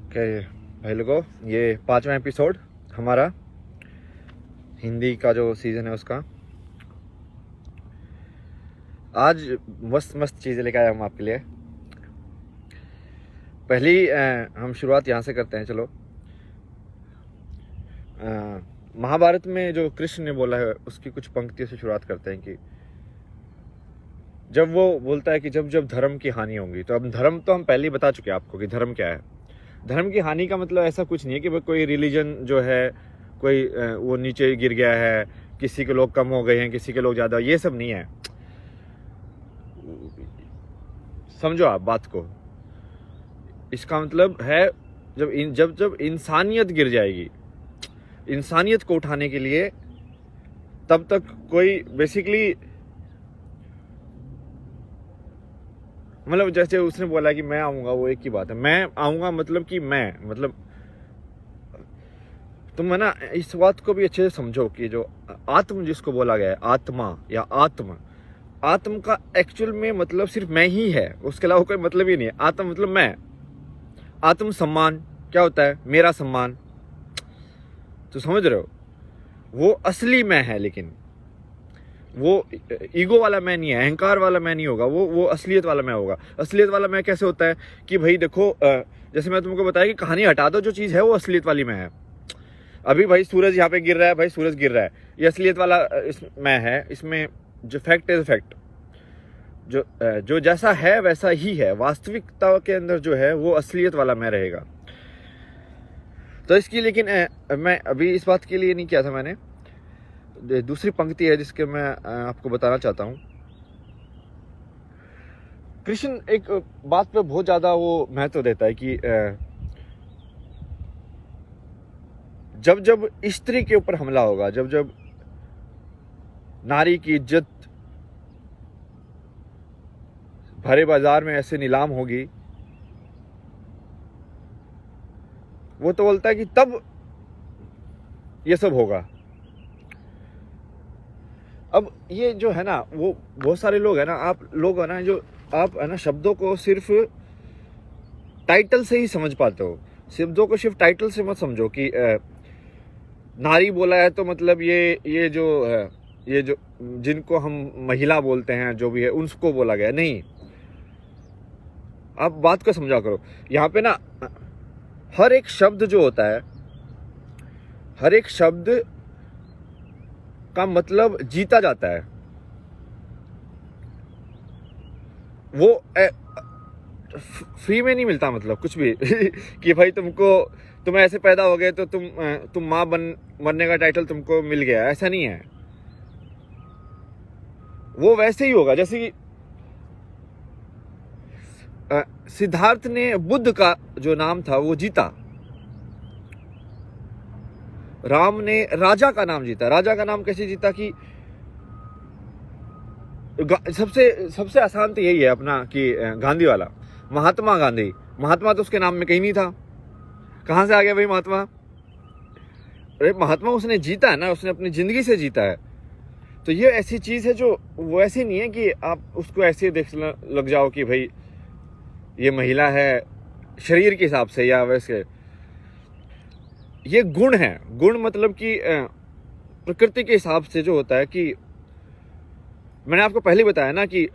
Okay भाई लोगों, ये 5वां एपिसोड हमारा हिंदी का जो सीज़न है उसका। आज मस्त मस्त चीज़ें लेकर आया हूँ आपके लिए। पहली हम शुरुआत यहाँ से करते हैं। चलो, महाभारत में जो कृष्ण ने बोला है उसकी कुछ पंक्तियों से शुरुआत करते हैं कि जब वो बोलता है कि जब जब धर्म की हानि होगी, तो अब धर्म तो हम पहले ही बता चुके हैं आपको कि धर्म क्या है। धर्म की हानि का मतलब ऐसा कुछ नहीं है कि कोई रिलीजन जो है कोई वो नीचे गिर गया है, किसी के लोग कम हो गए हैं, किसी के लोग ज़्यादा, ये सब नहीं है। समझो आप बात को। इसका मतलब है जब इंसानियत गिर जाएगी, इंसानियत को उठाने के लिए तब तक कोई बेसिकली, मतलब जैसे उसने बोला कि मैं आऊंगा, वो एक ही बात है। मैं आऊंगा मतलब कि मतलब तुम है ना, इस बात को भी अच्छे से समझो कि जो आत्म जिसको बोला गया है, आत्मा या आत्म का एक्चुअल में मतलब सिर्फ मैं ही है, उसके अलावा कोई मतलब ही नहीं है। आत्म मतलब मैं। आत्म सम्मान क्या होता है? मेरा सम्मान। तो समझ रहे हो, वो असली मैं है, लेकिन वो ईगो वाला मैं नहीं है, अहंकार वाला मैं नहीं होगा, वो असलियत वाला मैं होगा। असलियत वाला मैं कैसे होता है कि भाई देखो, जैसे मैं तुमको बताया कि कहानी हटा दो, जो चीज़ है वो असलियत वाली मैं है। अभी भाई सूरज यहाँ पे गिर रहा है, भाई सूरज गिर रहा है, ये असलियत वाला मैं है। इसमें जो फैक्ट इज फैक्ट, जो जैसा है वैसा ही है। वास्तविकता के अंदर जो है वो असलियत वाला मैं रहेगा। तो इसकी लेकिन मैं अभी इस बात के लिए नहीं किया था मैंने। दूसरी पंक्ति है जिसके मैं आपको बताना चाहता हूं। कृष्ण एक बात पे बहुत ज्यादा वो महत्व देता है कि जब जब स्त्री के ऊपर हमला होगा, जब जब नारी की इज्जत भरे बाजार में ऐसे नीलाम होगी, वो तो बोलता है कि तब ये सब होगा। अब ये जो है ना, वो बहुत सारे लोग है ना, आप लोग है ना, जो आप है ना शब्दों को सिर्फ टाइटल से ही समझ पाते हो। शब्दों को सिर्फ टाइटल से मत समझो कि नारी बोला है तो मतलब ये जो है, ये जो जिनको हम महिला बोलते हैं, जो भी है उनको बोला गया नहीं। आप बात को समझा करो। यहाँ पे ना हर एक शब्द जो होता है, हर एक शब्द का मतलब जीता जाता है। वो फ्री में नहीं मिलता, मतलब कुछ भी कि भाई तुम ऐसे पैदा हो गए तो तुम माँ बनने का टाइटल तुमको मिल गया, ऐसा नहीं है। वो वैसे ही होगा जैसे कि सिद्धार्थ ने बुद्ध का जो नाम था वो जीता, राम ने राजा का नाम जीता। राजा का नाम कैसे जीता कि सबसे आसान तो यही है अपना कि गांधी वाला, महात्मा गांधी। महात्मा तो उसके नाम में कहीं नहीं था, कहां से आ गया भाई महात्मा? अरे महात्मा उसने जीता है ना, उसने अपनी जिंदगी से जीता है। तो ये ऐसी चीज है जो वो ऐसी नहीं है कि आप उसको ऐसे देख लग जाओ कि भाई ये महिला है शरीर के हिसाब से या वैसे। ये गुण है। गुण मतलब कि प्रकृति के हिसाब से जो होता है कि मैंने आपको पहले बताया ना कि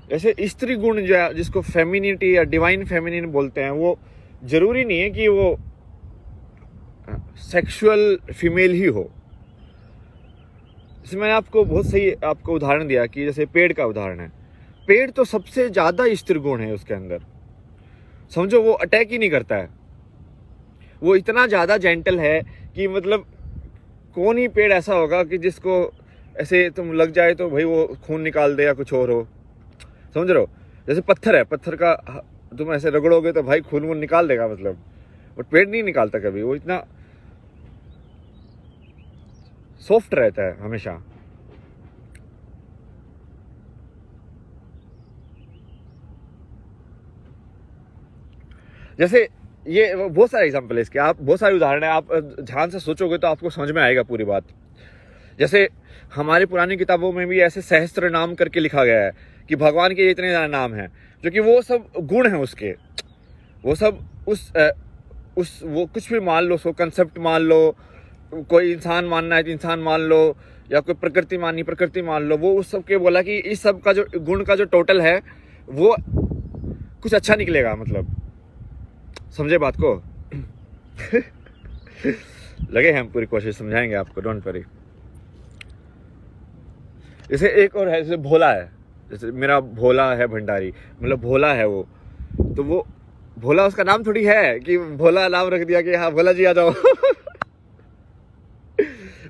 जैसे स्त्री गुण जो जिसको फेमिनिटी या डिवाइन फेमिनिन बोलते हैं, वो जरूरी नहीं है कि वो सेक्सुअल फीमेल ही हो। जैसे मैंने आपको बहुत सही आपको उदाहरण दिया कि जैसे पेड़ का उदाहरण है। पेड़ तो सबसे ज्यादा स्त्री गुण है उसके अंदर। समझो, वो अटैक ही नहीं करता है, वो इतना ज्यादा जेंटल है कि मतलब कौन ही पेड़ ऐसा होगा कि जिसको ऐसे तुम लग जाए तो भाई वो खून निकाल दे या कुछ और हो। समझ रहे हो? जैसे पत्थर है, पत्थर का तुम ऐसे रगड़ोगे तो भाई खून वून निकाल देगा, मतलब। बट पेड़ नहीं निकालता कभी, वो इतना सॉफ्ट रहता है हमेशा। जैसे ये बहुत सारे एग्जाम्पल है इसके, आप बहुत सारे उदाहरण है, आप ध्यान से सोचोगे तो आपको समझ में आएगा पूरी बात। जैसे हमारी पुरानी किताबों में भी ऐसे सहस्त्र नाम करके लिखा गया है कि भगवान के इतने ज्यादा नाम हैं, जो कि वो सब गुण हैं उसके। वो सब उस वो कुछ भी मान लो, उसको कंसेप्ट मान लो, कोई इंसान मानना है तो इंसान मान लो, या कोई प्रकृति माननी प्रकृति मान लो, वो उस सब के बोला कि इस सब का जो गुण का जो टोटल है वो कुछ अच्छा निकलेगा, मतलब समझे बात को। लगे हैं हम पूरी कोशिश समझाएंगे आपको, डोंट वरी। जैसे एक और है, जैसे भोला है, जैसे मेरा भोला है भंडारी, मतलब भोला है वो, तो वो भोला उसका नाम थोड़ी है कि भोला नाम रख दिया कि हाँ भोला जी आ जाओ।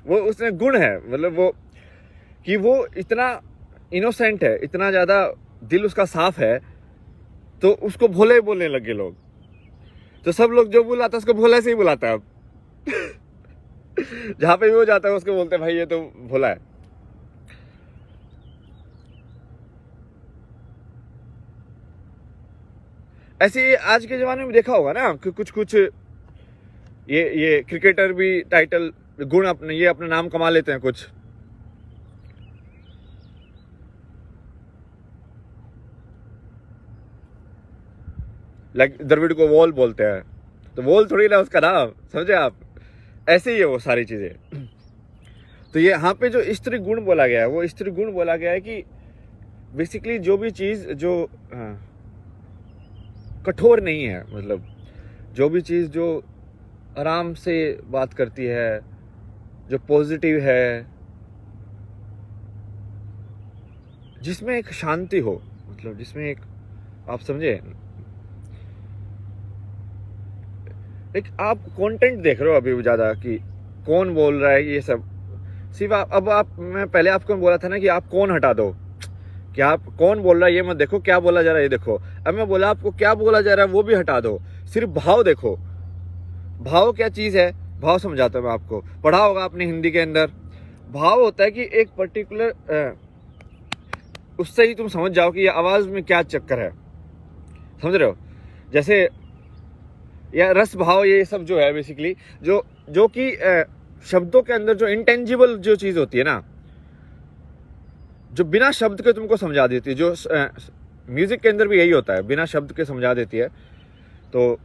वो उसमें गुण है, मतलब वो कि वो इतना इनोसेंट है, इतना ज्यादा दिल उसका साफ है, तो उसको भोले बोलने लगे लोग। तो सब लोग जो बुलाता है उसको भोला से ही बुलाता है अब। जहां पे भी वो जाता है उसको बोलते हैं भाई ये तो भोला है। ऐसे आज के जमाने में देखा होगा ना कि कुछ कुछ ये क्रिकेटर भी टाइटल गुण अपने ये अपना नाम कमा लेते हैं कुछ। लाइक द्रविड़ को वॉल बोलते हैं, तो वॉल थोड़ी ना उसका नाम, समझे आप। ऐसे ही है वो सारी चीजें। तो ये यहाँ पे जो स्त्री गुण बोला गया है, वो स्त्री गुण बोला गया है कि बेसिकली जो भी चीज जो कठोर नहीं है, मतलब जो भी चीज जो आराम से बात करती है, जो पॉजिटिव है, जिसमें एक शांति हो, मतलब जिसमें एक, आप समझे, एक आप कंटेंट देख रहे हो अभी ज्यादा कि कौन बोल रहा है ये सब, सिर्फ अब मैं पहले आपको बोला था ना कि आप कौन हटा दो, कि आप कौन बोल रहा है ये मत देखो, क्या बोला जा रहा है ये देखो। अब मैं बोला आपको क्या बोला जा रहा है वो भी हटा दो, सिर्फ भाव देखो। भाव क्या चीज है, भाव समझाता हूं मैं आपको, पढ़ा होगा आपने हिंदी के अंदर। भाव होता है कि एक पर्टिकुलर उससे ही तुम समझ जाओ कि ये आवाज में क्या चक्कर है, समझ रहे हो। जैसे या रस भाव, ये सब जो है बेसिकली जो कि शब्दों के अंदर जो इंटेंजिबल जो चीज होती है ना, जो बिना शब्द के तुमको समझा देती है, जो म्यूजिक के अंदर भी यही होता है, बिना शब्द के समझा देती है। तो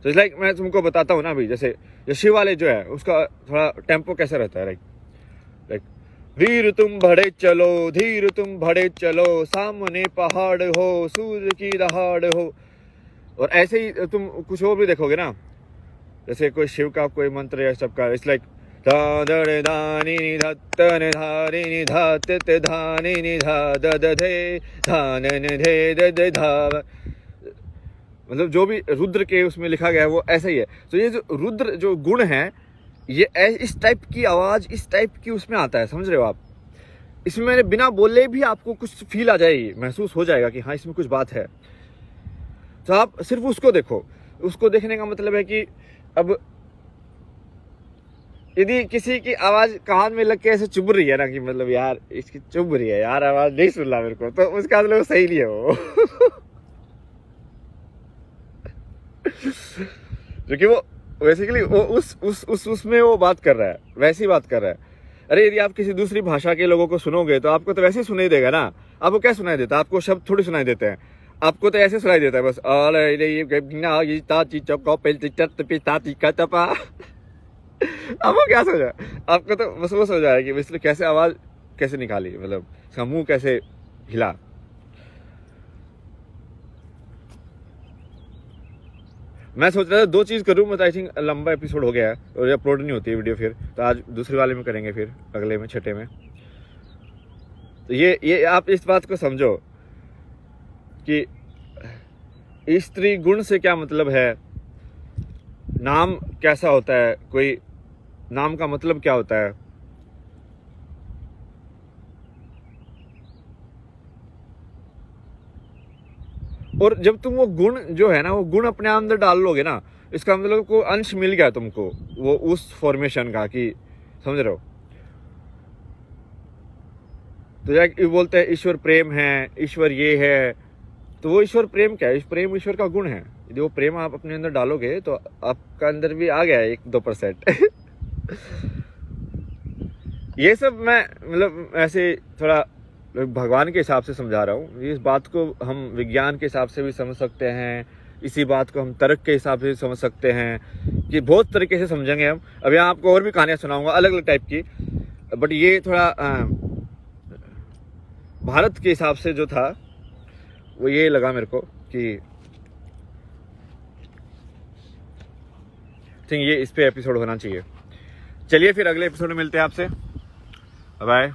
लाइक मैं तुमको बताता हूँ ना अभी, जैसे शिव वाले जो है उसका थोड़ा टेम्पो कैसा रहता है, लाइक वीर तुम बढ़े चलो, धीर तुम बढ़े चलो, सामने पहाड़ हो, सूर्य की दहाड़ हो। और ऐसे ही तुम कुछ और भी देखोगे ना, जैसे कोई शिव का कोई मंत्र या सबका, इट्स लाइक मतलब जो भी रुद्र के उसमें लिखा गया है वो ऐसा ही है। तो ये जो रुद्र जो गुण है, ये इस टाइप की आवाज, इस टाइप की उसमें आता है, समझ रहे हो आप। इसमें मैंने बिना बोले भी आपको कुछ फील आ जाएगी, महसूस हो जाएगा कि हाँ इसमें कुछ बात है। तो आप सिर्फ उसको देखो। उसको देखने का मतलब है कि अब यदि किसी की आवाज कान में लग के ऐसे चुभ रही है ना, कि मतलब यार इसकी चुभ रही है यार, आवाज नहीं सुन रहा मेरे को, तो उसका मतलब सही नहीं है वो। क्योंकि वो बेसिकली वो उसमें वो बात कर रहा है, वैसी बात कर रहा है। अरे यदि आप किसी दूसरी भाषा के लोगों को सुनोगे तो आपको तो वैसे ही सुनाई देगा ना। आपको क्या सुनाई देता है, आपको शब्द थोड़ी सुनाई देते हैं, आपको तो ऐसे सुनाई देता है बस। आपको क्या सोचा, आपको तो बस वो सोचा है कि इसलिए कैसे आवाज कैसे निकाली, मतलब इसका मुंह कैसे हिला। मैं सोच रहा था 2 चीज करूं, मतलब आई थिंक लंबा एपिसोड हो गया है और अपलोड नहीं होती है वीडियो फिर, तो आज दूसरे वाले में करेंगे, फिर अगले में, छठे में। तो ये आप इस बात को समझो कि स्त्री गुण से क्या मतलब है, नाम कैसा होता है, कोई नाम का मतलब क्या होता है। और जब तुम वो गुण जो है ना, वो गुण अपने अंदर डाल लोगे ना, इसका मतलब को अंश मिल गया तुमको वो उस फॉर्मेशन का, कि समझ रहे हो। तो ये बोलते हैं ईश्वर प्रेम है, ईश्वर ये है, तो वो ईश्वर प्रेम क्या है, प्रेम ईश्वर का गुण है। यदि वो प्रेम आप अपने अंदर डालोगे तो आपका अंदर भी आ गया है 1-2%। ये सब मैं मतलब ऐसे थोड़ा भगवान के हिसाब से समझा रहा हूँ। इस बात को हम विज्ञान के हिसाब से भी समझ सकते हैं, इसी बात को हम तर्क के हिसाब से समझ सकते हैं, कि बहुत तरीके से समझेंगे हम। अब यहाँ आपको और भी कहानियाँ सुनाऊंगा अलग अलग टाइप की, बट ये थोड़ा भारत के हिसाब से जो था वो ये लगा मेरे को कि थिंक ये इस पे एपिसोड होना चाहिए। चलिए फिर अगले एपिसोड में मिलते हैं आपसे, बाय।